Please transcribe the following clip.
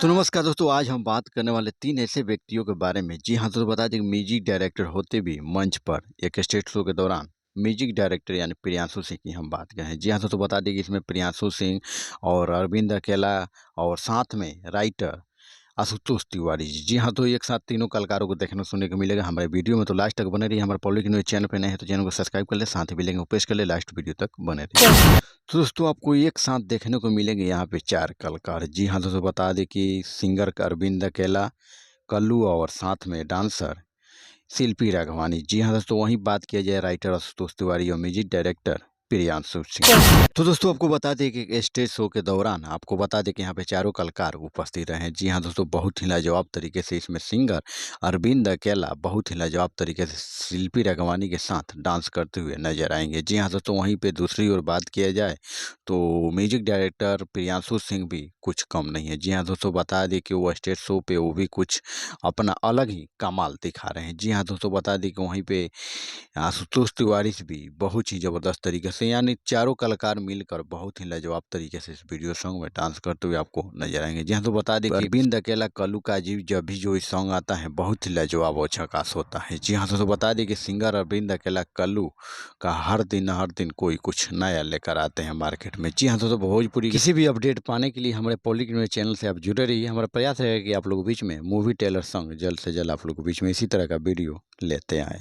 तो नमस्कार दोस्तों, आज हम बात करने वाले 3 ऐसे व्यक्तियों के बारे में। जी हाँ, तो बता दें कि म्यूजिक डायरेक्टर होते भी मंच पर एक स्टेज शो के दौरान म्यूजिक डायरेक्टर यानी प्रियांशु सिंह की हम बात करें। जी हाँ, तो बता दें कि इसमें प्रियांशु सिंह और अरविंद अकेला और साथ में राइटर आशुतोष तिवारी जी। जी हाँ, तो एक साथ तीनों कलाकारों को देखने को सुनने को मिलेगा हमारे वीडियो में। तो लास्ट तक बने रहिए। हमारे पब्लिक न्यूज़ चैनल पे नए हैं तो चैनल को सब्सक्राइब कर ले, साथ ही बेल आइकन को प्रेस कर ले, लास्ट वीडियो तक बने रहिए। तो दोस्तों, आपको एक साथ देखने को मिलेंगे यहाँ पे 4 कलाकार। जी हाँ, दोस्तों बता दें कि सिंगर अरविंद अकेला, कल्लू और साथ में डांसर शिल्पी राघवानी। जी हाँ दोस्तों, वहीं बात किया जाए राइटर आशुतोष तिवारी और म्यूजिक डायरेक्टर प्रियांशु सिंह। तो दोस्तों, आपको बता दें कि स्टेज शो के दौरान आपको बता दें कि यहाँ पे चारों कलाकार उपस्थित रहे हैं। जी हाँ दोस्तों, बहुत ही लाजवाब तरीके से इसमें सिंगर अरविंद अकेला बहुत ही लाजवाब तरीके से शिल्पी राघवानी के साथ डांस करते हुए नजर आएंगे। जी हाँ दोस्तों, वहीं पे दूसरी ओर बात किया जाए तो म्यूजिक डायरेक्टर प्रियांशु सिंह भी कुछ कम नहीं है। जी हाँ दोस्तों, बता दें कि वो स्टेज शो पे वो भी कुछ अपना अलग ही कमाल दिखा रहे हैं। जी हाँ दोस्तों, बता दें कि वहीं पे आशुतोष तिवारी से भी बहुत ही ज़बरदस्त तरीके से यानी चारों कलाकार मिलकर बहुत ही लाजवाब तरीके से इस वीडियो सॉन्ग में डांस करते हुए आपको नजर आएंगे। जी हाँ, तो बता दें कि अरविंद अकेला कल्लू का अजीब जब भी जो इस सॉन्ग आता है बहुत ही लाजवाब और झकास होता है। जी हाँ, तो बता दें कि सिंगर अरविंद अकेला कल्लू का हर दिन कोई कुछ नया लेकर आते हैं मार्केट में। जी हाँ, तो भोजपुरी किसी भी अपडेट पाने के लिए हमारे पब्लिक न्यूज़ चैनल से आप जुड़े रहिए। हमारा प्रयास है कि आप लोगों के बीच में मूवी टेलर सॉन्ग जल्द से जल्द आप लोगों के बीच में इसी तरह का वीडियो लेते आए।